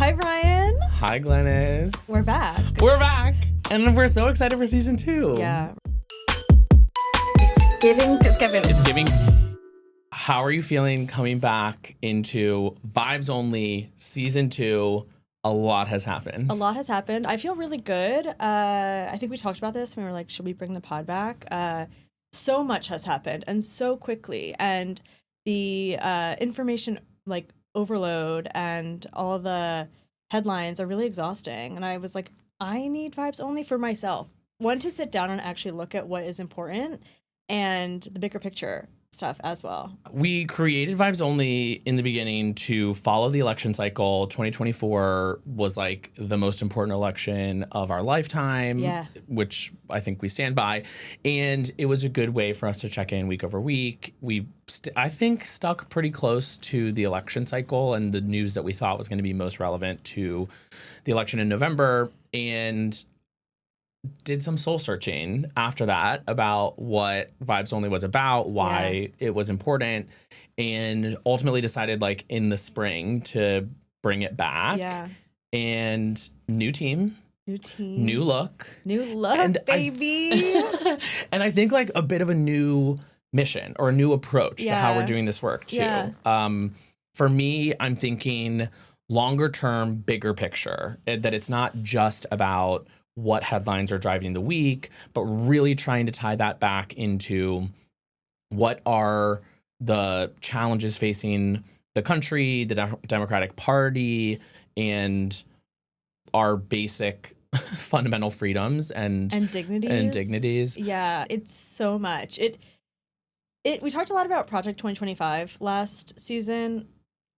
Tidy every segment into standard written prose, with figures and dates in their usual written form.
Hi, Brian. Hi, Glennis. We're back. We're back. And we're so excited for season 2. Yeah. It's giving. How are you feeling coming back into Vibes Only season 2? A lot has happened. I feel really good. I think we talked about this when we were like, should we bring the pod back? So much has happened and so quickly. And the information like overload and all the headlines are really exhausting. And I was like, I need Vibes Only for myself. One, to sit down and actually look at what is important and the bigger picture stuff as well. We created Vibes Only in the beginning to follow the election cycle. 2024 was like the most important election of our lifetime, which I think we stand by. And it was a good way for us to check in week over week. We, I think, stuck pretty close to the election cycle and the news that we thought was going to be most relevant to the election in November. And did some soul searching after that about what Vibes Only was about, why it was important, and ultimately decided like in the spring to bring it back. Yeah. And new team, new look, and baby. And I think like a bit of a new mission or a new approach to how we're doing this work too. Yeah. For me, I'm thinking longer term, bigger picture, that it's not just about what headlines are driving the week, but really trying to tie that back into what are the challenges facing the country, the Democratic Party, and our basic fundamental freedoms and dignities. Yeah, it's so much. We talked a lot about Project 2025 last season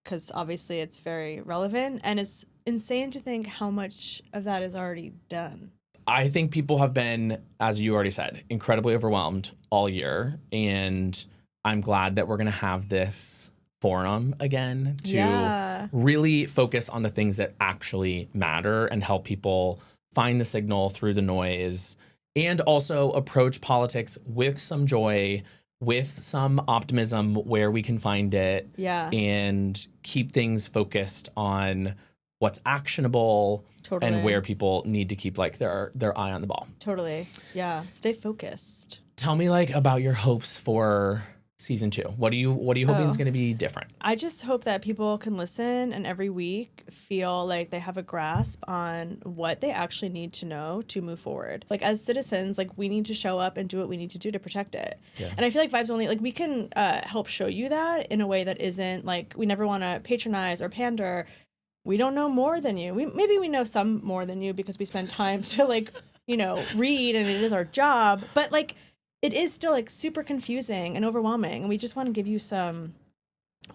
because obviously it's very relevant, and it's insane to think how much of that is already done. I think people have been, as you already said, incredibly overwhelmed all year, and I'm glad that we're going to have this forum again to really focus on the things that actually matter and help people find the signal through the noise, and also approach politics with some joy, with some optimism where we can find it, and keep things focused on what's actionable and where people need to keep like their eye on the ball. Totally. Yeah. Stay focused. Tell me like about your hopes for season 2. What are you hoping is going to be different? I just hope that people can listen and every week feel like they have a grasp on what they actually need to know to move forward. Like as citizens, like we need to show up and do what we need to do to protect it. Yeah. And I feel like Vibes Only, like we can help show you that in a way that isn't like, we never want to patronize or pander. We don't know more than you. Maybe we know some more than you because we spend time to like, read, and it is our job. But like, it is still like super confusing and overwhelming, and we just want to give you some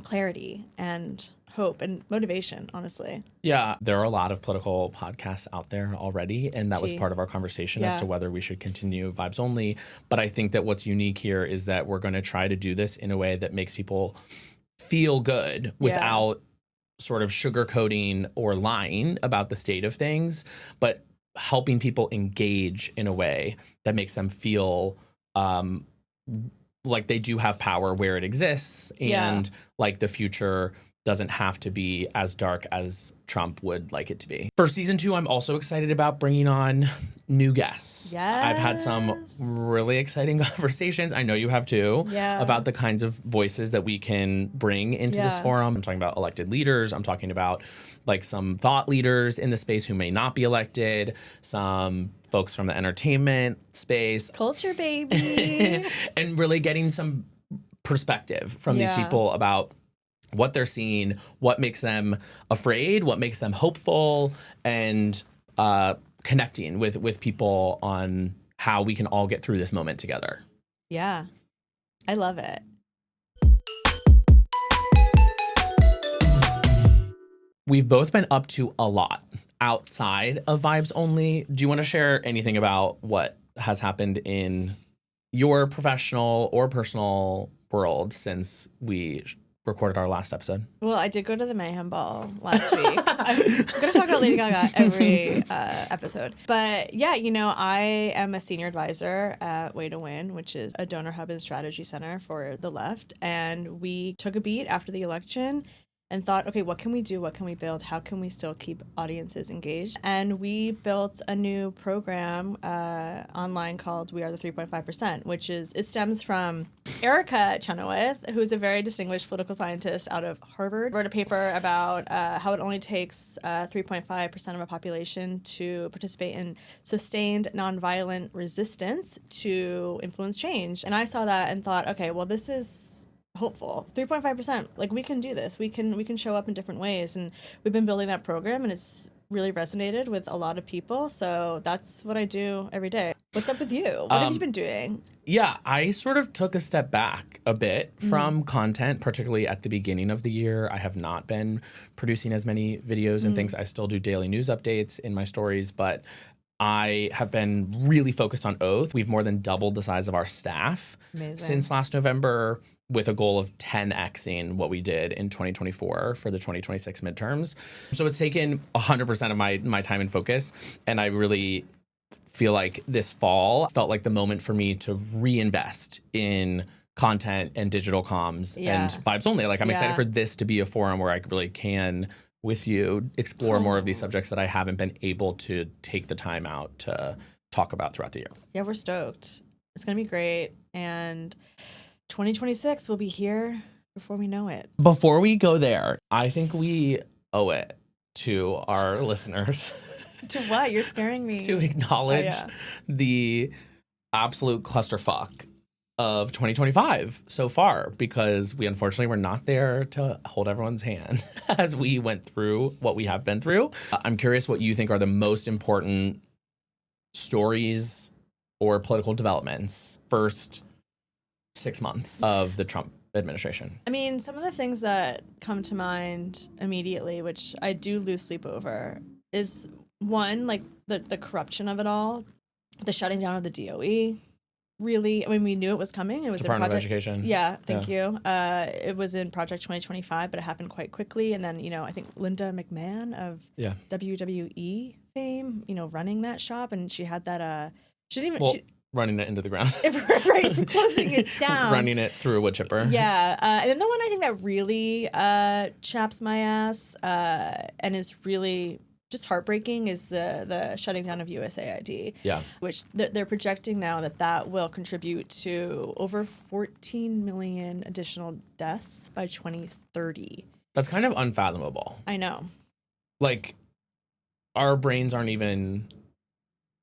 clarity and hope and motivation, honestly. Yeah, there are a lot of political podcasts out there already, and that was part of our conversation as to whether we should continue Vibes Only. But I think that what's unique here is that we're going to try to do this in a way that makes people feel good without sort of sugarcoating or lying about the state of things, but helping people engage in a way that makes them feel like they do have power where it exists, and like the future doesn't have to be as dark as Trump would like it to be. For season 2, I'm also excited about bringing on new guests. Yes. I've had some really exciting conversations. I know you have too, about the kinds of voices that we can bring into this forum. I'm talking about elected leaders. I'm talking about like some thought leaders in the space who may not be elected, some folks from the entertainment space. Culture, baby. And really getting some perspective from these people about what they're seeing, what makes them afraid, what makes them hopeful, and connecting with people on how we can all get through this moment together. Yeah, I love it. We've both been up to a lot outside of Vibes Only. Do you want to share anything about what has happened in your professional or personal world since we recorded our last episode? Well, I did go to the Mayhem Ball last week. I'm going to talk about Lady Gaga every episode. But yeah, I am a senior advisor at Way to Win, which is a donor hub and strategy center for the left. And we took a beat after the election and thought, okay, what can we do? What can we build? How can we still keep audiences engaged? And we built a new program online called We Are the 3.5%, it stems from Erica Chenoweth, who's a very distinguished political scientist out of Harvard, wrote a paper about how it only takes 3.5% of a population to participate in sustained nonviolent resistance to influence change. And I saw that and thought, okay, well, this is hopeful. 3.5%, like, we can do this. We can show up in different ways, and we've been building that program, and it's really resonated with a lot of people. So that's what I do every day. What's up with you? What have you been doing? Yeah, I sort of took a step back a bit from content, particularly at the beginning of the year. I have not been producing as many videos and things. I still do daily news updates in my stories, but I have been really focused on Oath. We've more than doubled the size of our staff since last November, with a goal of 10xing what we did in 2024 for the 2026 midterms. So it's taken 100% of my time and focus, and I really feel like this fall felt like the moment for me to reinvest in content and digital comms and vibes only. Like, I'm excited for this to be a forum where I really can, with you, explore more of these subjects that I haven't been able to take the time out to talk about throughout the year. Yeah, we're stoked. It's going to be great. And 2026 will be here before we know it. Before we go there, I think we owe it to our listeners. To what? You're scaring me. To acknowledge the absolute clusterfuck of 2025 so far, because we unfortunately were not there to hold everyone's hand as we went through what we have been through. I'm curious what you think are the most important stories or political developments first 6 months of the Trump administration. I mean, some of the things that come to mind immediately, which I do lose sleep over, is one, like the corruption of it all, the shutting down of the DOE. Really, I mean, we knew it was coming. It was Department of Education. Yeah, thank you. It was in Project 2025, but it happened quite quickly. And then, I think Linda McMahon of WWE fame, running that shop, and she had that. She didn't even. Running it into the ground. Right, closing it down. Running it through a wood chipper. Yeah. And then the one I think that really chaps my ass and is really just heartbreaking is the shutting down of USAID. Yeah. Which they're projecting now that will contribute to over 14 million additional deaths by 2030. That's kind of unfathomable. I know. Like, our brains aren't even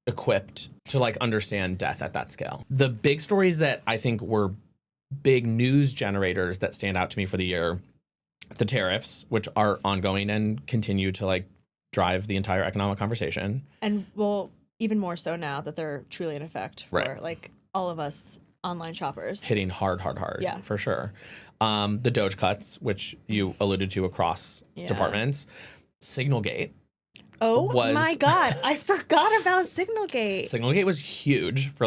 equipped to understand death at that scale. The big stories that I think were big news generators that stand out to me for the year, the tariffs, which are ongoing and continue to drive the entire economic conversation. And even more so now that they're truly in effect for all of us online shoppers. Hitting hard. Yeah, for sure. The Doge cuts, which you alluded to across departments. Signalgate. Oh my God, I forgot about Signalgate. Signalgate was huge for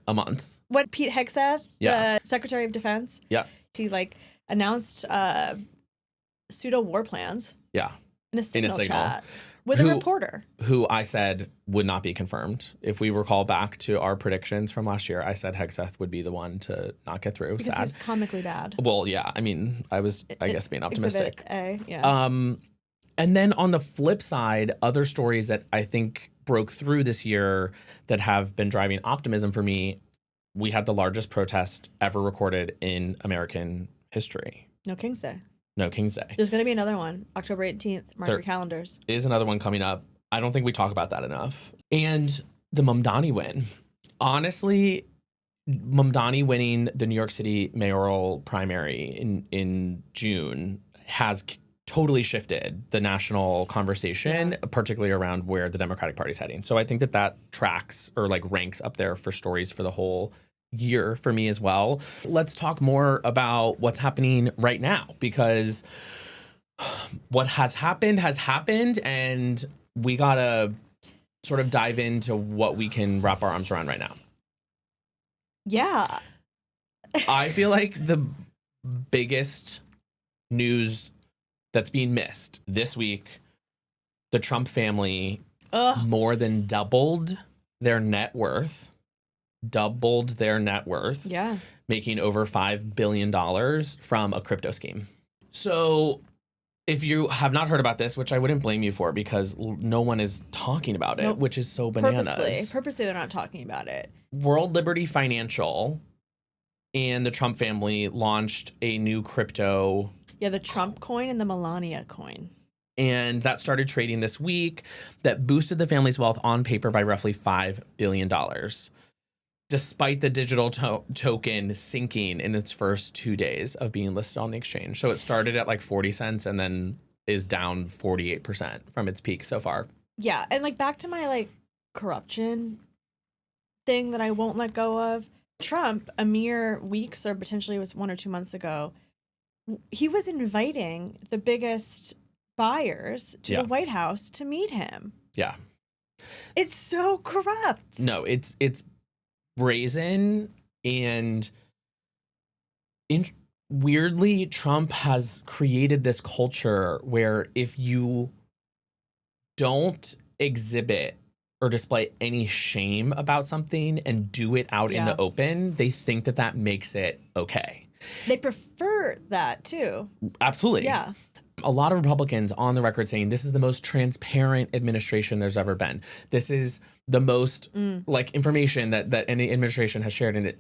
a month. What Pete Hegseth, the Secretary of Defense, he announced pseudo war plans. Yeah. In a signal chat with a reporter. Who I said would not be confirmed. If we recall back to our predictions from last year, I said Hegseth would be the one to not get through. Because he's comically bad. Well, yeah. I mean, I guess being optimistic. Exhibit A, yeah. And then on the flip side, other stories that I think broke through this year that have been driving optimism for me, we had the largest protest ever recorded in American history. No King's Day. There's going to be another one, October 18th. Mark your calendars. Is another one coming up. I don't think we talk about that enough. And the Mamdani win. Honestly, Mamdani winning the New York City mayoral primary in June has totally shifted the national conversation, particularly around where the Democratic Party is heading. So I think that tracks or ranks up there for stories for the whole year for me as well. Let's talk more about what's happening right now, because what has happened, and we gotta sort of dive into what we can wrap our arms around right now. Yeah. I feel like the biggest news that's being missed this week, the Trump family more than doubled their net worth. Yeah. Making over $5 billion from a crypto scheme. So If you have not heard about this, which I wouldn't blame you for because no one is talking about it, Nope. which is so bananas. Purposely they're not talking about it. World Liberty Financial and the Trump family launched a new crypto. Yeah, the Trump coin and the Melania coin. And that started trading this week that boosted the family's wealth on paper by roughly $5 billion. Despite the digital token sinking in its first 2 days of being listed on the exchange. So it started at like 40 cents and then is down 48% from its peak so far. Yeah, and like back to my like corruption thing that I won't let go of. Trump, a mere weeks or potentially it was 1 or 2 months ago, he was inviting the biggest buyers to the White House to meet him. Yeah. It's so corrupt. No, it's brazen and weirdly Trump has created this culture where if you don't exhibit or display any shame about something and do it out in the open, they think that that makes it okay. They prefer that too. Absolutely. Yeah. A lot of Republicans on the record saying this is the most transparent administration there's ever been. This is the most like information that any administration has shared in it.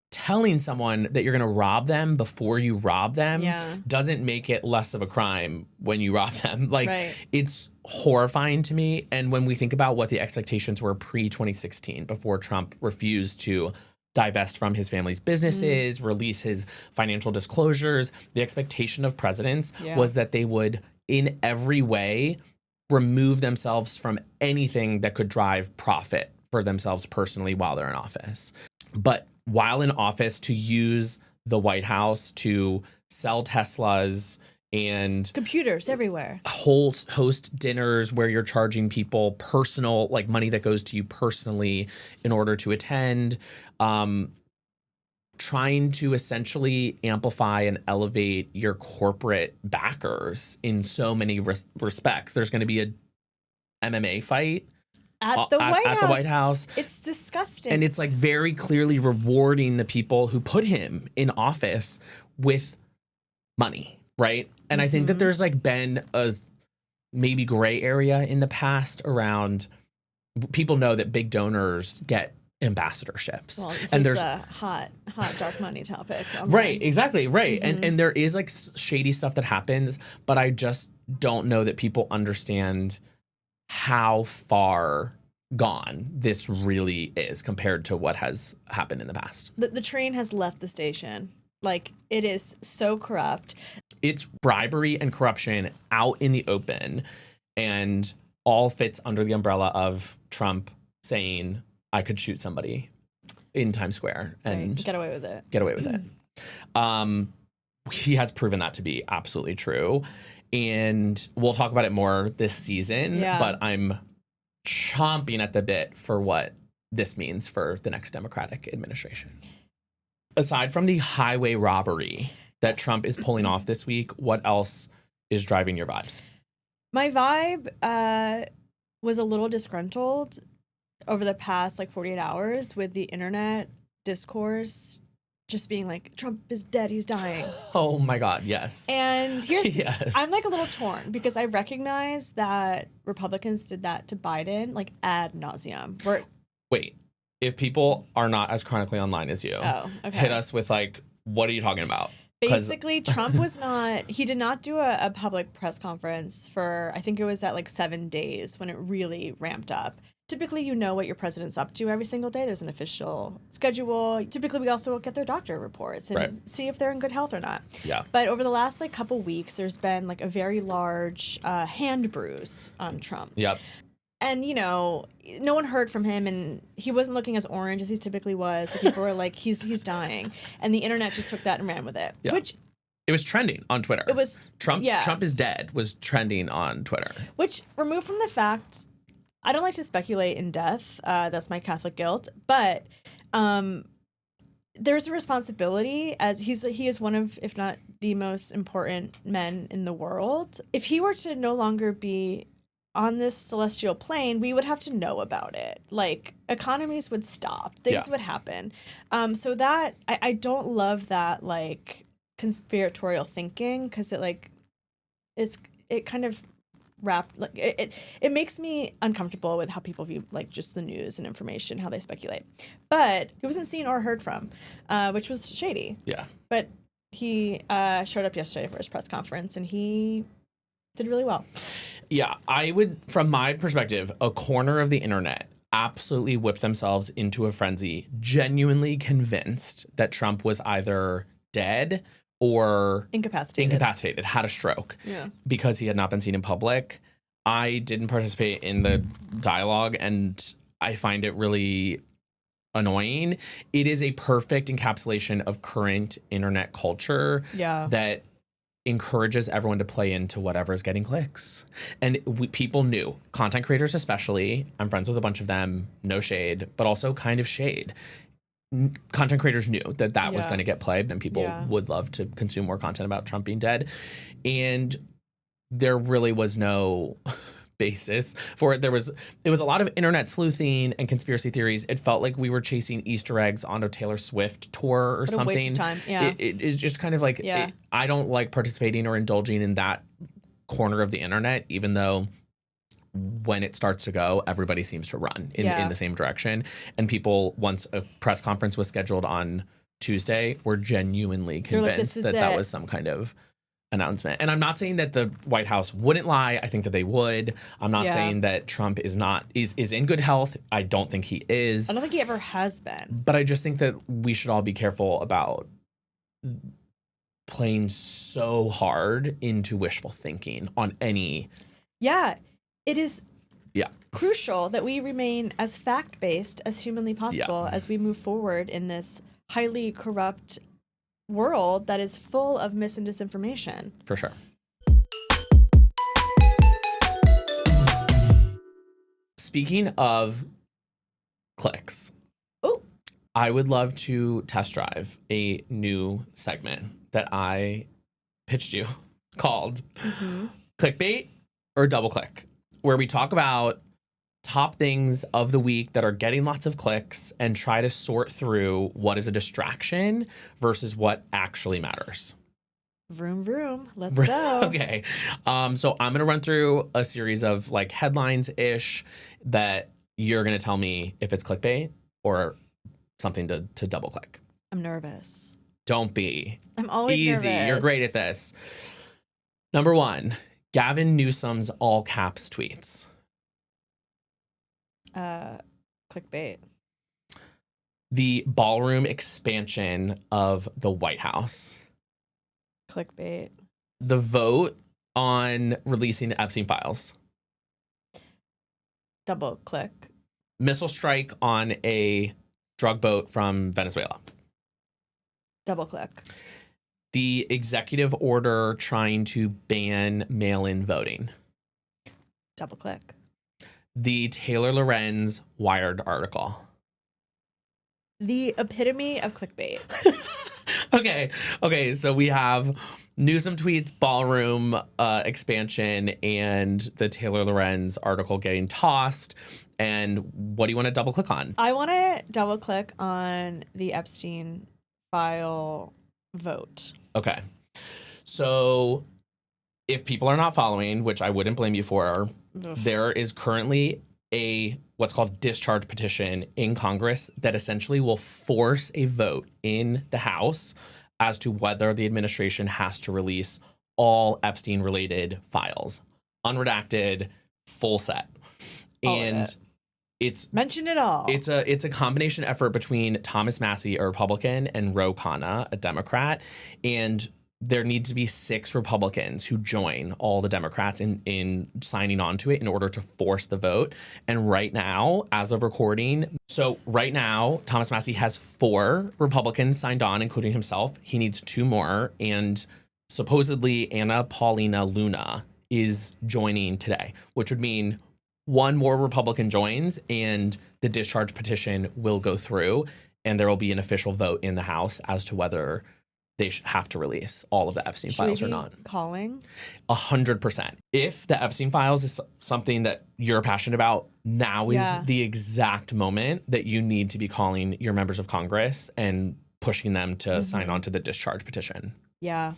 Telling someone that you're going to rob them before you rob them doesn't make it less of a crime when you rob them. Like it's horrifying to me. And when we think about what the expectations were pre-2016, before Trump refused to divest from his family's businesses, release his financial disclosures, the expectation of presidents was that they would, in every way, remove themselves from anything that could drive profit for themselves personally while they're in office. But while in office, to use the White House to sell Teslas and computers everywhere, host dinners where you're charging people personal, like money that goes to you personally in order to attend, trying to essentially amplify and elevate your corporate backers in so many respects. There's going to be a MMA fight at the White House. It's disgusting. And it's like very clearly rewarding the people who put him in office with money, right? And I think that there's like been a maybe gray area in the past around people know that big donors get ambassadorships. Well, this and is there's a hot dark money topic. Right, exactly, right. And there is like shady stuff that happens, but I just don't know that people understand how far gone this really is compared to what has happened in the past. The train has left the station. Like, it is so corrupt. It's bribery and corruption out in the open, and all fits under the umbrella of Trump saying, I could shoot somebody in Times Square and get away with it. He has proven that to be absolutely true. And we'll talk about it more this season, but I'm chomping at the bit for what this means for the next Democratic administration. Aside from the highway robbery that Trump is pulling off this week, what else is driving your vibes? My vibe was a little disgruntled over the past like 48 hours with the internet discourse just being like, Trump is dead, he's dying. Oh my God, yes. And here's, I'm like a little torn because I recognize that Republicans did that to Biden like ad nauseum. Wait, if people are not as chronically online as you, hit us with like, what are you talking about? Basically, Trump he did not do a public press conference for, I think it was at like 7 days when it really ramped up. Typically, you know what your president's up to every single day. There's an official schedule. Typically, we also get their doctor reports and see if they're in good health or not. Yeah. But over the last like couple weeks, there's been like a very large hand bruise on Trump. Yep. And, you know, no one heard from him, and he wasn't looking as orange as he typically was. So people were like, he's dying. And the internet just took that and ran with it. Yeah. Which it was trending on Twitter. It was Trump is dead was trending on Twitter. Which, removed from the fact, I don't like to speculate in death. That's my Catholic guilt. But there's a responsibility, as he is one of, if not the most important men in the world. If he were to no longer be on this celestial plane, we would have to know about it. Like, economies would stop. Things would happen. So that, I don't love that, like, conspiratorial thinking, because it, like, it kind of wrapped like it makes me uncomfortable with how people view like just the news and information, how they speculate. But he wasn't seen or heard from, which was shady. Yeah. But he showed up yesterday for his press conference and he did really well. Yeah, I would, from my perspective, a corner of the internet absolutely whipped themselves into a frenzy, genuinely convinced that Trump was either dead or incapacitated, had a stroke, because he had not been seen in public. I didn't participate in the dialogue, and I find it really annoying. It is a perfect encapsulation of current internet culture that encourages everyone to play into whatever is getting clicks. And people knew, content creators especially, I'm friends with a bunch of them, no shade, but also kind of shade. Content creators knew that was going to get played and people would love to consume more content about Trump being dead. And there really was no basis for it. It was a lot of internet sleuthing and conspiracy theories. It felt like we were chasing Easter eggs on a Taylor Swift tour or something. A waste of time. Yeah. It's just kind of like, I don't like participating or indulging in that corner of the internet, even though when it starts to go, everybody seems to run in the same direction. And people, once a press conference was scheduled on Tuesday, were genuinely convinced that was some kind of announcement. And I'm not saying that the White House wouldn't lie. I think that they would. I'm not saying that Trump is in good health. I don't think he is. I don't think he ever has been. But I just think that we should all be careful about playing so hard into wishful thinking on any. Yeah, it is crucial that we remain as fact-based as humanly possible as we move forward in this highly corrupt world that is full of mis and disinformation. For sure. Speaking of clicks, I would love to test drive a new segment that I pitched you called Clickbait or Double Click, where we talk about top things of the week that are getting lots of clicks and try to sort through what is a distraction versus what actually matters. Vroom, vroom. Let's go. Okay. So I'm going to run through a series of like headlines-ish that you're going to tell me if it's clickbait or something to double click. I'm nervous. Don't be. I'm always easy. Nervous. You're great at this. Number 1, Gavin Newsom's all caps tweets. Clickbait. The ballroom expansion of the White House. Clickbait. The vote on releasing the Epstein files. Double click. Missile strike on a drug boat from Venezuela. Double click. The executive order trying to ban mail-in voting. Double click. The Taylor Lorenz Wired article. The epitome of clickbait. Okay. So we have Newsom tweets, ballroom expansion, and the Taylor Lorenz article getting tossed. And what do you want to double click on? I want to double click on the Epstein file vote. Okay. So if people are not following, which I wouldn't blame you for, there is currently a what's called discharge petition in Congress that essentially will force a vote in the House as to whether the administration has to release all Epstein-related files, unredacted, full set. And it's mention it all. It's a combination effort between Thomas Massie, a Republican, and Ro Khanna, a Democrat, and there need to be 6 Republicans who join all the Democrats in signing on to it in order to force the vote. And right now, as of recording, Thomas Massie has 4 Republicans signed on, including himself. He needs 2 more. And supposedly Anna Paulina Luna is joining today, which would mean 1 more Republican joins and the discharge petition will go through and there will be an official vote in the House as to whether they have to release all of the Epstein files or not. Calling 100%. If the Epstein files is something that you're passionate about, now is the exact moment that you need to be calling your members of Congress and pushing them to sign on to the discharge petition. Yeah.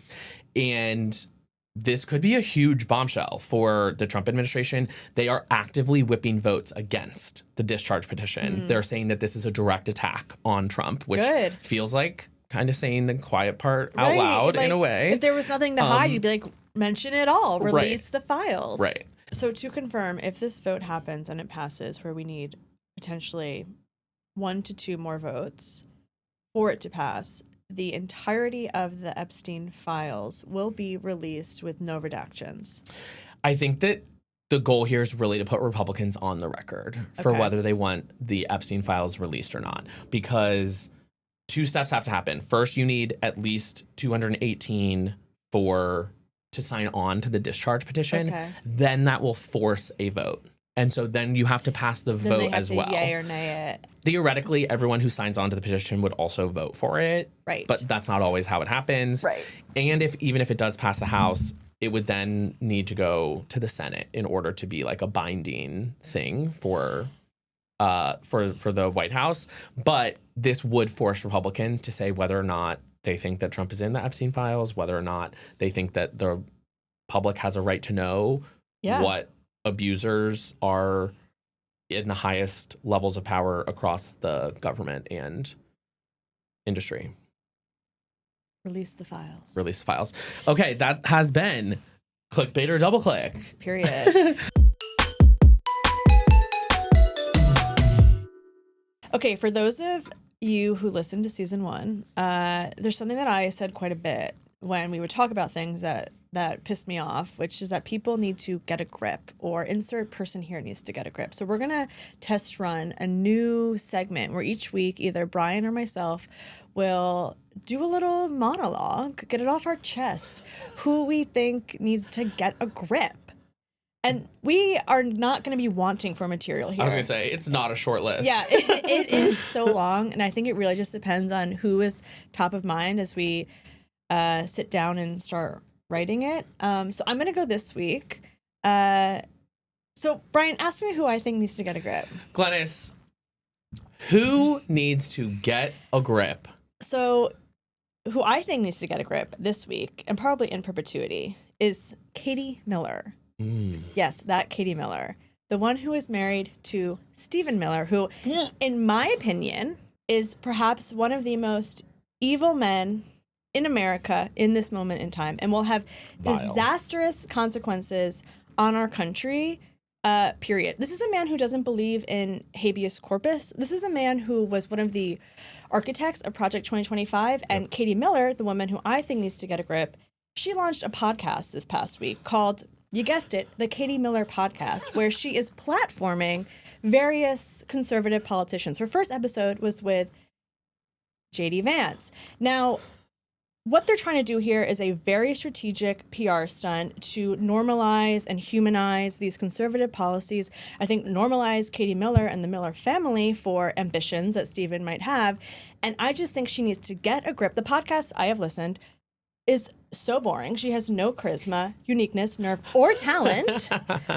And this could be a huge bombshell for the Trump administration. They are actively whipping votes against the discharge petition. They're saying that this is a direct attack on Trump, which feels like kind of saying the quiet part out loud in a way. If there was nothing to hide, you'd be like, mention it all. Release the files. Right. So to confirm, if this vote happens and it passes, where we need potentially 1 to 2 more votes for it to pass, the entirety of the Epstein files will be released with no redactions. I think that the goal here is really to put Republicans on the record for whether they want the Epstein files released or not, because 2 steps have to happen. First, you need at least 218 to sign on to the discharge petition. Then that will force a vote. And so then you have to pass the vote as well. Yay or nay it. Theoretically, everyone who signs on to the petition would also vote for it. Right. But that's not always how it happens. Right. And even if it does pass the House, it would then need to go to the Senate in order to be like a binding thing for the White House. But this would force Republicans to say whether or not they think that Trump is in the Epstein files, whether or not they think that the public has a right to know what abusers are in the highest levels of power across the government and industry. Release the files. Release the files. Okay, that has been Clickbait or Double Click. Period. Okay, for those of you who listened to season 1, there's something that I said quite a bit when we would talk about things that pissed me off, which is that people need to get a grip, or insert person here needs to get a grip. So we're going to test run a new segment where each week either Brian or myself will do a little monologue, get it off our chest, who we think needs to get a grip. And we are not going to be wanting for material here. I was going to say, it's not a short list. Yeah, it is so long. And I think it really just depends on who is top of mind as we sit down and start writing it. So I'm going to go this week. So Brian, ask me who I think needs to get a grip. Glennis, who needs to get a grip? So who I think needs to get a grip this week, and probably in perpetuity, is Katie Miller. Yes, that Katie Miller. The one who is married to Stephen Miller, who, in my opinion, is perhaps one of the most evil men in America in this moment in time, and will have disastrous consequences on our country, period. This is a man who doesn't believe in habeas corpus. This is a man who was one of the architects of Project 2025, and Katie Miller, the woman who I think needs to get a grip, she launched a podcast this past week called, you guessed it, the Katie Miller Podcast, where she is platforming various conservative politicians. Her first episode was with J.D. Vance. Now, what they're trying to do here is a very strategic PR stunt to normalize and humanize these conservative policies. I think normalize Katie Miller and the Miller family for ambitions that Stephen might have. And I just think she needs to get a grip. The podcast I have listened is so boring. She has no charisma, uniqueness, nerve, or talent.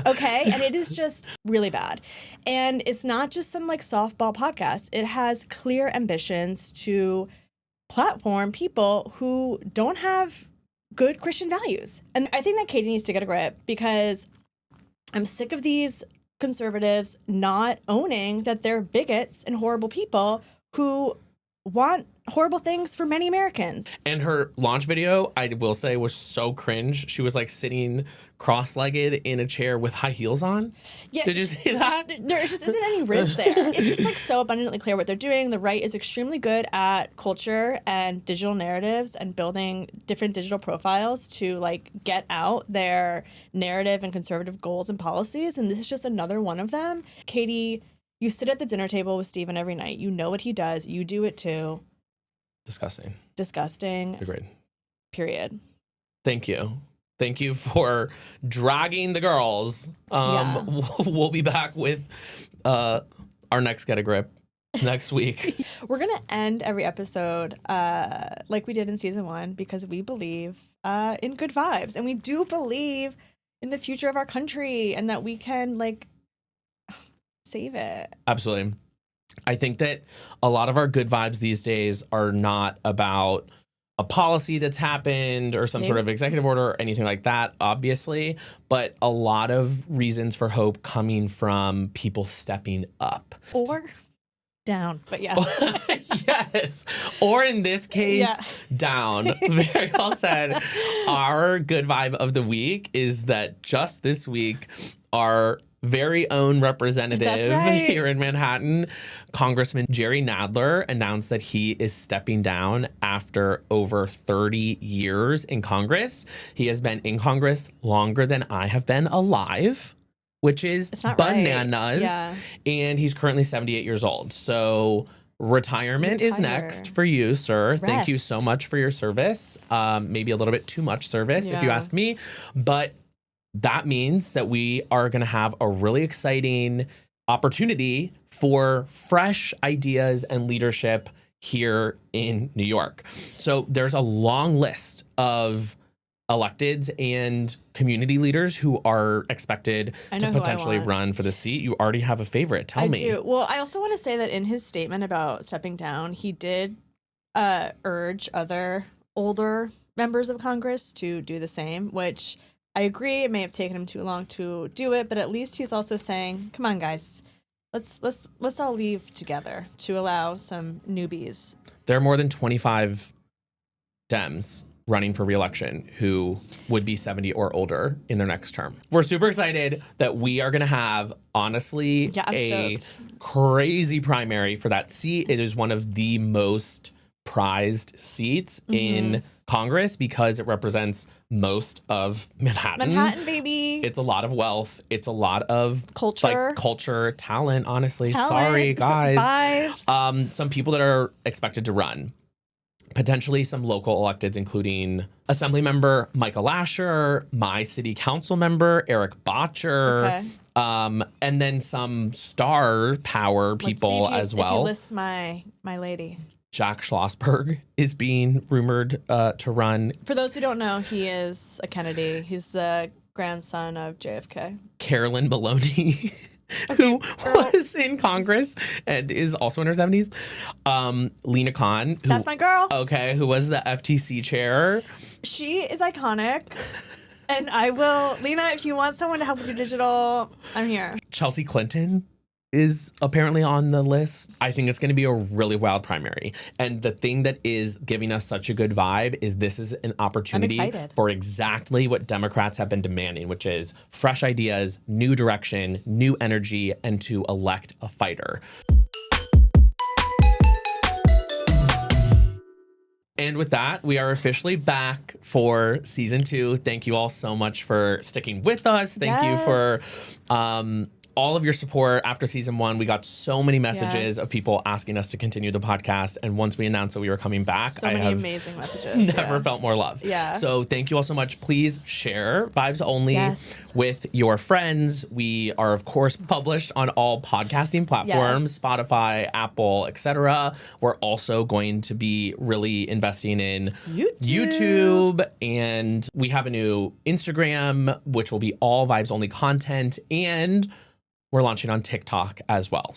Okay? And it is just really bad. And it's not just some like softball podcast. It has clear ambitions to platform people who don't have good Christian values. And I think that Katie needs to get a grip, because I'm sick of these conservatives not owning that they're bigots and horrible people who want horrible things for many Americans. And her launch video, I will say, was so cringe. She was like sitting cross-legged in a chair with high heels on. Yeah, did you see that? There just isn't any riz there. It's just like so abundantly clear what they're doing. The right is extremely good at culture and digital narratives and building different digital profiles to like get out their narrative and conservative goals and policies. And this is just another one of them. Katie, you sit at the dinner table with Stephen every night. You know what he does. You do it too. Disgusting. Agreed. Period. Thank you. Thank you for dragging the girls. We'll be back with our next Get a Grip next week. We're going to end every episode like we did in season 1, because we believe in good vibes. And we do believe in the future of our country and that we can like save it. Absolutely. I think that a lot of our good vibes these days are not about a policy that's happened or some sort of executive order or anything like that, obviously, but a lot of reasons for hope coming from people stepping up. Or down, but yeah. Yes. Or in this case, down. Very well said. Our good vibe of the week is that just this week, our very own representative here in Manhattan, Congressman Jerry Nadler, announced that he is stepping down after over 30 years in Congress. He has been in Congress longer than I have been alive, which is bananas. Yeah. And he's currently 78 years old. So retirement is next for you, sir. Rest. Thank you so much for your service. Maybe a little bit too much service, if you ask me. But that means that we are going to have a really exciting opportunity for fresh ideas and leadership here in New York. So there's a long list of electeds and community leaders who are expected to potentially run for the seat. You already have a favorite. Tell me. I do. Well, I also want to say that in his statement about stepping down, he did urge other older members of Congress to do the same, which I agree. It may have taken him too long to do it, but at least he's also saying, come on, guys, let's all leave together to allow some newbies. There are more than 25 Dems running for re-election who would be 70 or older in their next term. We're super excited that we are going to have, honestly, a crazy primary for that seat. It is one of the most prized seats in Congress because it represents most of Manhattan. Manhattan, baby. It's a lot of wealth. It's a lot of culture, talent, honestly. Talent. Sorry, guys. Vibes. Some people that are expected to run. Potentially some local electeds, including Assemblymember Michael Lasher, my city council member, Eric Botcher, and then some star power people as well. If you list my lady. Jack Schlossberg is being rumored to run. For those who don't know, he is a Kennedy. He's the grandson of JFK. Carolyn Maloney, who was in Congress and is also in her 70s. Lena Khan. That's my girl. Okay, who was the FTC chair. She is iconic. And I will, Lena, if you want someone to help with your digital, I'm here. Chelsea Clinton is apparently on the list. I think it's going to be a really wild primary. And the thing that is giving us such a good vibe is this is an opportunity for exactly what Democrats have been demanding, which is fresh ideas, new direction, new energy, and to elect a fighter. And with that, we are officially back for season 2. Thank you all so much for sticking with us. Thank you for all of your support after season 1. We got so many messages of people asking us to continue the podcast. And once we announced that we were coming back, I have amazing messages. Never felt more love. Yeah. So thank you all so much. Please share Vibes Only with your friends. We are, of course, published on all podcasting platforms, Spotify, Apple, etc. We're also going to be really investing in YouTube. And we have a new Instagram, which will be all Vibes Only content. And we're launching on TikTok as well.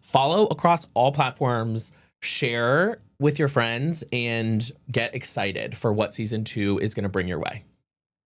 Follow across all platforms, share with your friends, and get excited for what season 2 is going to bring your way.